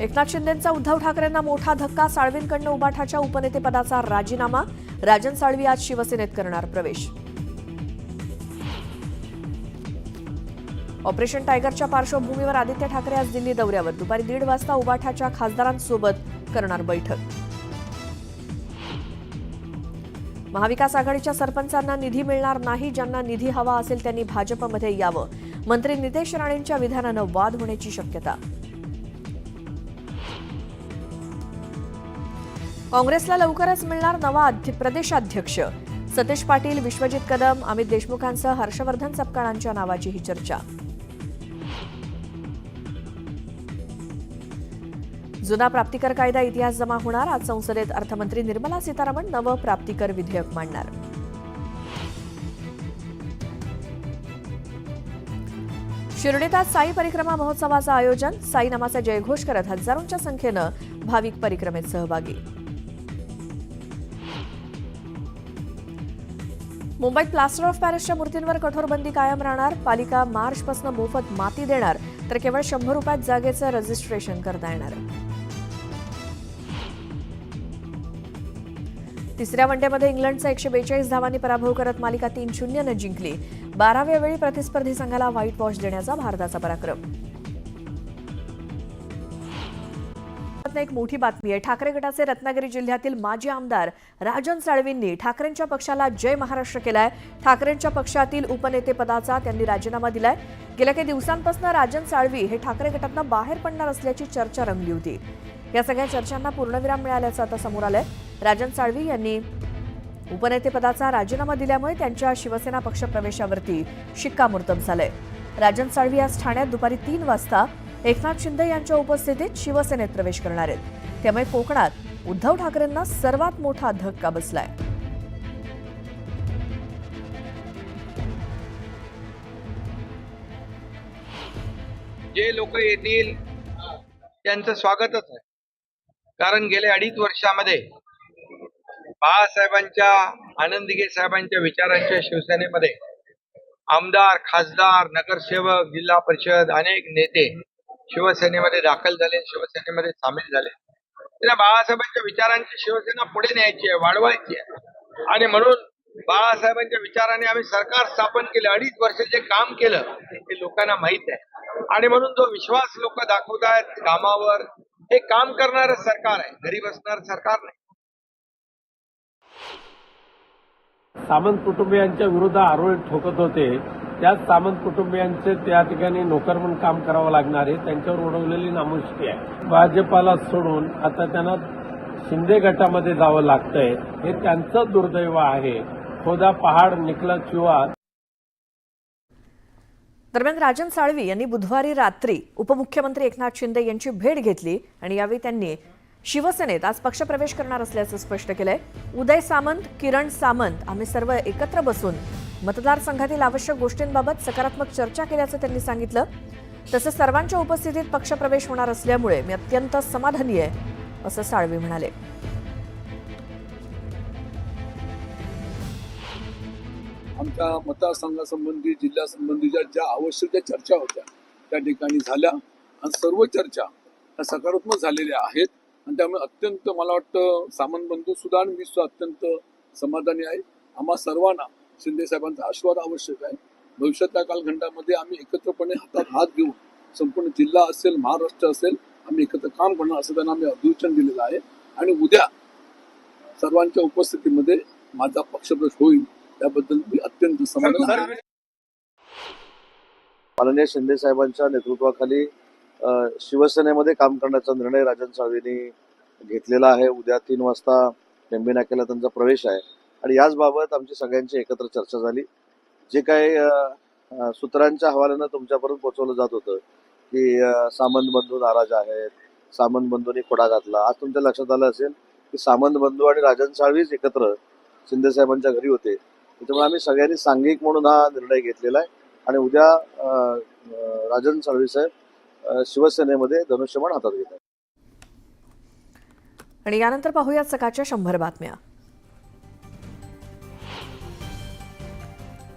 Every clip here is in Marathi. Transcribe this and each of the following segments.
एकनाथ शिंदेंचा उद्धव ठाकरेंना मोठा धक्का, साळवींकडनं उबाठाच्या उपनेतेपदाचा राजीनामा. राजन साळवी आज शिवसेनेत करणार प्रवेश. ऑपरेशन टायगरच्या पार्श्वभूमीवर आदित्य ठाकरे आज दिल्ली दौऱ्यावर. दुपारी 1:30 वाजता उबाठाच्या खासदारांसोबत करणार बैठक. महाविकास आघाडीच्या सरपंचांना निधी मिळणार नाही. ज्यांना निधी हवा असेल त्यांनी भाजपमध्ये यावं. मंत्री नितेश राणेंच्या विधानानं वाद होण्याची शक्यता. काँग्रेसला लवकरच मिळणार नवा प्रदेशाध्यक्ष. सतीश पाटील, विश्वजित कदम, अमित देशमुखांसह हर्षवर्धन सपकाळांच्या नावाची ही चर्चा. जुना प्राप्तिकर कायदा इतिहास जमा होणार. आज संसदेत अर्थमंत्री निर्मला सीतारामन नवं प्राप्तिकर विधेयक मांडणार. शिर्डीत आज साई परिक्रमा महोत्सवाचं आयोजन. साई नामाचा जयघोष करत हजारोंच्या संख्येनं भाविक परिक्रमेत सहभागी. मुंबईत प्लास्टर ऑफ पॅरिसच्या मूर्तींवर कठोर बंदी कायम राहणार. पालिका मार्चपासून मोफत माती देणार, तर केवळ 100 रुपयात जागेचं रजिस्ट्रेशन करता येणार. तिसऱ्या वनडेमध्ये इंग्लंडचा 142 धावांनी पराभव करत मालिका 3-0 जिंकली. 12व्या वेळी प्रतिस्पर्धी संघाला व्हाईट वॉश देण्याचा भारताचा पराक्रम. एक मोठी बातमी आहे. ठाकरे गटाचे रत्नागिरी जिल्ह्यातील माजी आमदार राजन साळवींनी ठाकरेंच्या पक्षाला जय महाराष्ट्र केलाय. ठाकरेंच्या पक्षातील उपनेतेपदाचा त्यांनी राजीनामा दिलाय. गेल्या काही दिवसांपासून राजन साळवी हे ठाकरे गटातून बाहेर पडणार असल्याची चर्चा रंगली होती. या सगळ्या चर्चांना पूर्णविराम मिळाल्याचं आता समोर आलंय. राजन साळवी यांनी उपनेतेपदाचा राजीनामा दिल्यामुळे त्यांच्या शिवसेना पक्षप्रवेशावरती शिक्कामोर्तब झालंय. राजन साळवी आज ठाण्यात दुपारी 3 वाजता एकनाथ शिंदे यांच्या उपस्थितीत शिवसेनेत प्रवेश करणार आहेत. त्यामुळे कोकणात उद्धव ठाकरेंना सर्वात मोठा धक्का बसलाय. जे लोक येतील त्यांचं स्वागतच आहे. कारण गेल्या 2.5 वर्षामध्ये बाळासाहेबांच्या, आनंदीगे साहेबांच्या विचारांच्या शिवसेनेमध्ये आमदार, खासदार, नगरसेवक, जिल्हा परिषद अनेक नेते शिवसेनेमध्ये दाखल झाले, शिवसेनेमध्ये सामील झाले. त्यांना बाळासाहेबांच्या विचारांची शिवसेना पुढे न्यायची आहे, वाढवायची आहे. आणि म्हणून बाळासाहेबांच्या विचाराने आम्ही सरकार स्थापन केलं. 2.5 वर्ष जे काम केलं ते लोकांना माहित आहे. आणि म्हणून जो विश्वास लोक दाखवतायत कामावर, हे काम करणारं सरकार आहे, घरी बसणारं सरकार नाही. सामंत कुटुंबियांच्या विरोधात आरोळी ठोकत होते. त्याच सामंत कुटुंबियांचे त्या ठिकाणी नोकर म्हणून काम करावं लागणार आहे. त्यांच्यावर उडवलेली नामुष्की आहे. भाजपाला सोडून आता त्यांना शिंदे गटामध्ये जावं लागतंय. हे त्यांचं दुर्दैव आहे. खोदा पहाड निकला चुआ. दरम्यान राजन साळवी यांनी बुधवारी रात्री उपमुख्यमंत्री एकनाथ शिंदे यांची भेट घेतली आणि यावेळी त्यांनी शिवसेनेत आज पक्षप्रवेश करणार असल्याचं स्पष्ट केलंय. उदय सामंत, किरण सामंत आम्ही सर्व एकत्र बसून मतदारसंघातील आवश्यक गोष्टींबाबत सकारात्मक चर्चा केल्याचं त्यांनी सांगितलं. तसंच सर्वांच्या उपस्थितीत पक्षप्रवेश होणार असल्यामुळे मी अत्यंत समाधानी आहे असं साळवी म्हणाले. आमच्या मतदारसंघासंबंधी, जिल्ह्यासंबंधीच्या ज्या आवश्यक चर्चा होत्या त्या ठिकाणी झाल्या आणि सर्व चर्चा ह्या सकारात्मक झालेल्या आहेत. आणि त्यामुळे अत्यंत मला वाटतं सामंत बंधू सुद्धा आणि मी सुद्धा अत्यंत समाधानी आहे. आम्हा सर्वांना शिंदे साहेबांचा आशीर्वाद आवश्यक आहे. भविष्यातल्या कालखंडामध्ये आम्ही एकत्रपणे हातात हात घेऊन संपूर्ण जिल्हा असेल, महाराष्ट्र असेल, आम्ही एकत्र काम करणार असं त्यांना आम्ही अभिवचन दिलेलं आहे. आणि उद्या सर्वांच्या उपस्थितीमध्ये माझा पक्षप्रवेश होईल, त्याबद्दल मी अत्यंत समाधानी आहे. माननीय शिंदे साहेबांच्या नेतृत्वाखाली शिवसेनेमध्ये काम करण्याचा निर्णय राजन साळवींनी घेतलेला आहे. उद्या 3 वाजता टेंबे नाक्याला त्यांचा प्रवेश आहे. आणि याचबाबत आमची सगळ्यांची एकत्र चर्चा झाली. जे काही सूत्रांच्या हवाल्यानं तुमच्यापर्यंत पोहोचवलं जात होतं की सामंत बंधू नाराज आहेत, सामंत बंधूंनी खोडा घातला. आज तुमच्या लक्षात आलं असेल की सामंत बंधू आणि राजन साळवीच एकत्र शिंदे साहेबांच्या घरी होते. त्याच्यामुळे आम्ही सगळ्यांनी सांघिक म्हणून हा निर्णय घेतलेला आहे. आणि उद्या राजन साळवी साहेब शिवसेनेमध्ये धनुष्यबाण हातात घेत आहेत. आणि यानंतर पाहूयात सकाळच्या 100 बातम्या.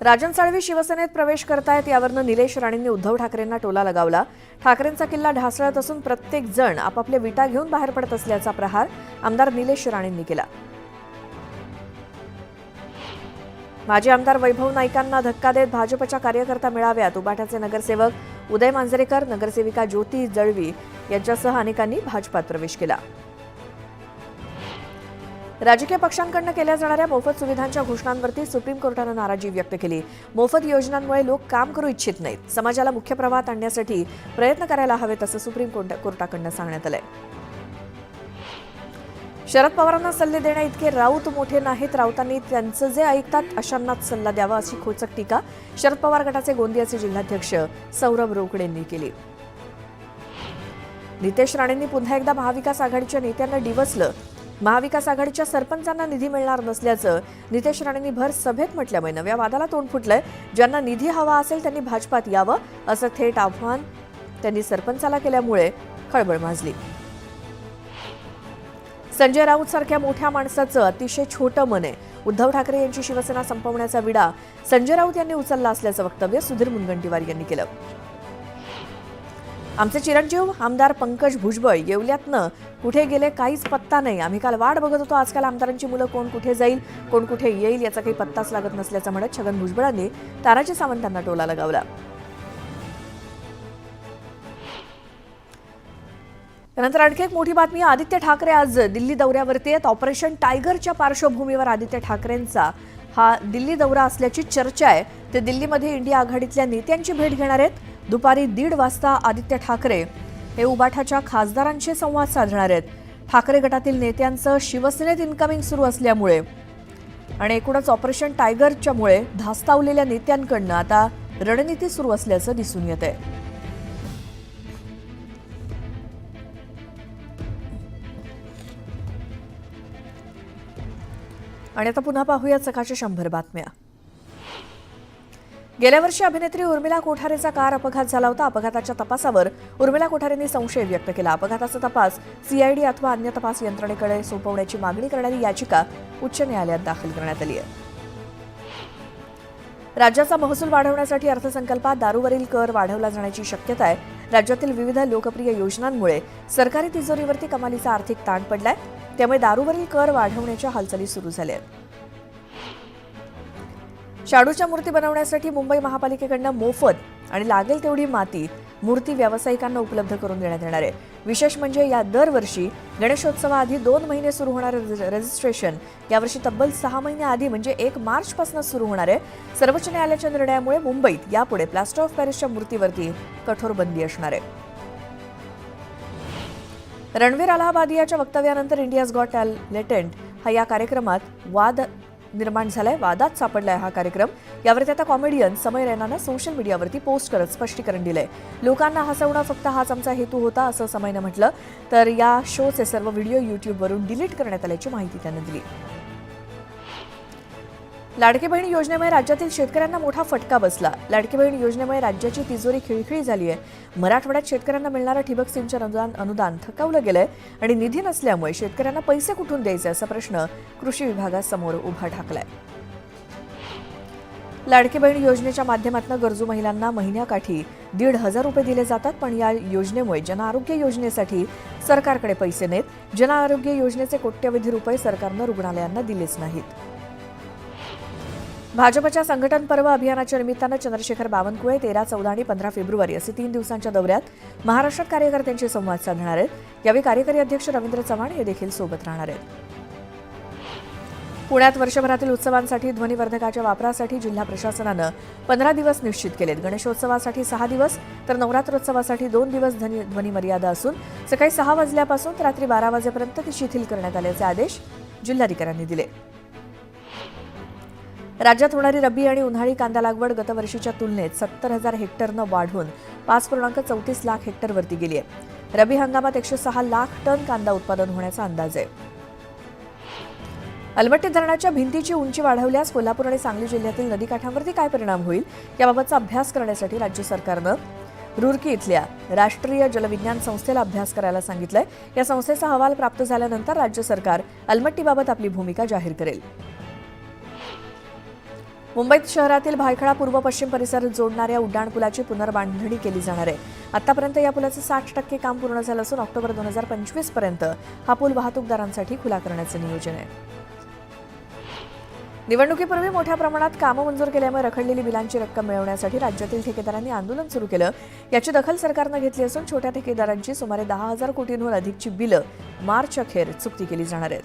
राजन साळवी शिवसेनेत प्रवेश करतायत यावरनं निलेश राणेंनी उद्धव ठाकरेंना टोला लगावला. ठाकरेंचा किल्ला ढासळत असून प्रत्येक जण आपापल्या विटा घेऊन बाहेर पडत असल्याचा प्रहार आमदार निलेश राणेंनी केला. माजी आमदार वैभव नाईकांना धक्का देत भाजपच्या कार्यकर्ता मेळाव्यात उबाठाचे नगरसेवक उदय मांजरेकर, नगरसेविका ज्योती जळवी यांच्यासह अनेकांनी भाजपात प्रवेश केला. राजकीय पक्षांकडून केल्या जाणाऱ्या मोफत सुविधांच्या घोषणांवरती सुप्रीम कोर्टानं नाराजी व्यक्त केली. मोफत योजनांमुळे लोक काम करू इच्छित नाहीत. समाजाला मुख्य प्रवाहात आणण्यासाठी प्रयत्न करायला हवेत असं सुप्रीम कोर्टाकडून सांगण्यात आलंय. शरद पवारांना सल्ले देण्या इतके राऊत मोठे नाहीत. राऊतांनी त्यांचं जे ऐकतात अशांनाच सल्ला द्यावा अशी खोचक टीका शरद पवार गटाचे गोंदियाचे जिल्हाध्यक्ष सौरभ रोकडेंनी केली. नितेश राणेंनी पुन्हा एकदा महाविकास आघाडीच्या नेत्यांना डिवचलं. महाविकास आघाडीच्या सरपंचांना निधी मिळणार नसल्याचं नितेश राणेंनी भर सभेत म्हटल्यामुळे नव्या वादाला तोंड फुटलंय. ज्यांना निधी हवा असेल त्यांनी भाजपात यावं असं थेट आव्हान त्यांनी सरपंचाला केल्यामुळे खळबळ माजली. संजय राऊत सारख्या मोठ्या माणसाचं अतिशय छोटं मन आहे. उद्धव ठाकरे यांची शिवसेना संपवण्याचा विडा संजय राऊत यांनी उचलला असल्याचं वक्तव्य सुधीर मुनगंटीवार यांनी केलं. आमचे चिरंजीव आमदार पंकज भुजबळ येवल्यातनं कुठे गेले काहीच पत्ता नाही. आम्ही काल वाट बघत होतो. आजकाल आमदारांची मुलं कोण कुठे जाईल कोण कुठे येईल याचा काही पत्ताच लागत नसल्याचं म्हणत छगन भुजबळांनी तानाजी सावंतांना टोला लगावला. त्यानंतर आणखी एक मोठी बातमी. आदित्य ठाकरे आज दिल्ली दौऱ्यावरती आहेत. ऑपरेशन टायगरच्या पार्श्वभूमीवर आदित्य ठाकरेंचा हा दिल्ली दौरा असल्याची चर्चा आहे. ते दिल्लीमध्ये इंडिया आघाडीतल्या नेत्यांची भेट घेणार आहेत. दुपारी 1:30 वाजता आदित्य ठाकरे हे उबाठाच्या खासदारांशी संवाद साधणार आहेत. ठाकरे गटातील नेत्यांचं शिवसेनेत इन्कमिंग सुरू असल्यामुळे आणि एकूणच ऑपरेशन टायगरच्यामुळे धास्तावलेल्या नेत्यांकडनं आता रणनीती सुरू असल्याचं दिसून येत आहे. आणि आता पुन्हा पाहूया सकाळच्या 100 बातम्या. गेल्या वर्षी अभिनेत्री उर्मिला कोठारेचा कार अपघात झाला होता. अपघाताच्या तपासावर उर्मिला कोठारेंनी संशय व्यक्त केला. अपघाताचा तपास सीआयडी अथवा अन्य तपास यंत्रणेकडे सोपवण्याची मागणी करणारी याचिका उच्च न्यायालयात दाखल करण्यात आली आहे. राज्याचा महसूल वाढवण्यासाठी अर्थसंकल्पात दारूवरील कर वाढवला जाण्याची शक्यता आहे. राज्यातील विविध लोकप्रिय योजनांमुळे सरकारी तिजोरीवरती कमालीचा आर्थिक ताण पडलाय. त्यामुळे दारूवरील कर वाढवण्याच्या हालचाली सुरू झाल्या आहेत. शाडूच्या मूर्ती बनवण्यासाठी मुंबई महापालिकेकडनं मोफत आणि लागेल तेवढी माती मूर्ती व्यावसायिकांना उपलब्ध करून देण्यात येणार आहे. विशेष म्हणजे या दरवर्षी गणेशोत्सवाआधी 2 महिने सुरू होणारे रजिस्ट्रेशन यावर्षी तब्बल 6 महिन्याआधी म्हणजे 1 मार्चपासून सुरू होणार आहे. सर्वोच्च न्यायालयाच्या निर्णयामुळे मुंबईत यापुढे प्लास्टर ऑफ पॅरिसच्या मूर्तीवरती कठोर बंदी असणार आहे. रणवीर अलाहाबादियाच्या वक्तव्यानंतर इंडियाज गॉट टॅलेंट हा या कार्यक्रमात वाद निर्माण झालाय. वादात सापडलाय हा कार्यक्रम. यावरती आता कॉमेडियन समय रैनानं सोशल मीडियावरती पोस्ट करत स्पष्टीकरण दिलंय. लोकांना हसवणं फक्त हाच आमचा हेतू होता असं समयनं म्हटलं. तर या शोचे सर्व व्हिडिओ युट्यूबवरून डिलीट करण्यात आल्याची माहिती त्यानं दिली. लाडकी बहीण योजनेमुळे राज्यातील शेतकऱ्यांना मोठा फटका बसला. लाडकी बहीण योजनेमुळे राज्याची तिजोरी खिळखिळी झाली आहे. मराठवाड्यात शेतकऱ्यांना मिळणारं ठिबक सिंचन अनुदान थकवलं गेलंय आणि निधी नसल्यामुळे शेतकऱ्यांना पैसे कुठून द्यायचे असा प्रश्न कृषी विभागासमोर उभा ठाकलाय. लाडकी बहीण योजनेच्या माध्यमातून गरजू महिलांना महिन्याकाठी 1,500 रुपये दिले जातात. पण या योजनेमुळे जनआरोग्य योजनेसाठी सरकारकडे पैसे नाहीत. जनआरोग्य योजनेचे कोट्यवधी रुपये सरकारनं रुग्णालयांना दिलेच नाहीत. भाजपच्या संघटन पर्व अभियानाच्या निमित्तानं चंद्रशेखर बावनकुळे 13, 14 आणि 15 फेब्रुवारी असे 3 दिवसांच्या दौऱ्यात महाराष्ट्रात कार्यकर्त्यांशी संवाद साधणार आहेत. यावेळी कार्यकारी अध्यक्ष रवींद्र चव्हाण हे देखील सोबत राहणार आहेत. पुण्यात वर्षभरातील उत्सवांसाठी ध्वनिवर्धकाच्या वापरासाठी जिल्हा प्रशासनानं 15 दिवस निश्चित केलेत. गणेशोत्सवासाठी 6 दिवस तर नवरात्रोत्सवासाठी 2 दिवस ध्वनी मर्यादा असून सकाळी 6 वाजल्यापासून तर रात्री 12 वाजेपर्यंत ती शिथिल करण्यात आल्याचे आदेश जिल्हाधिकाऱ्यांनी दिले. राज्यात होणारी रब्बी आणि उन्हाळी कांदा लागवड गतवर्षीच्या तुलनेत 70,000 हेक्टरनं वाढून 5.34 लाख हेक्टरवरती गेली आहे. रब्बी हंगामात 106 लाख टन कांदा उत्पादन होण्याचा अंदाज आहे. अलमट्टी धरणाच्या भिंतीची उंची वाढवल्यास कोल्हापूर आणि सांगली जिल्ह्यातील नदीकाठांवरती काय परिणाम होईल याबाबतचा अभ्यास करण्यासाठी राज्य सरकारनं रुरकी इथल्या राष्ट्रीय जलविज्ञान संस्थेला अभ्यास करायला सांगितलंय. या संस्थेचा अहवाल प्राप्त झाल्यानंतर राज्य सरकार अलमट्टीबाबत आपली भूमिका जाहीर करेल. मुंबईत शहरातील भायखळा पूर्व पश्चिम परिसर जोडणाऱ्या उड्डाणपुलाची पुनर्बांधणी केली जाणार आहे. आतापर्यंत या पुलाचं 60% काम पूर्ण झालं असून ऑक्टोबर 2025 पर्यंत हा पूल वाहतूकदारांसाठी खुला करण्याचं नियोजन आहे. निवडणुकीपूर्वी मोठ्या प्रमाणात कामं मंजूर केल्यामुळे रखडलेली बिलांची रक्कम मिळवण्यासाठी राज्यातील ठेकेदारांनी आंदोलन सुरू केलं. याची दखल सरकारनं घेतली असून छोट्या ठेकेदारांची सुमारे 10,000 कोटींहून अधिकची बिलं मार्च अखेर चुकती केली जाणार आहेत.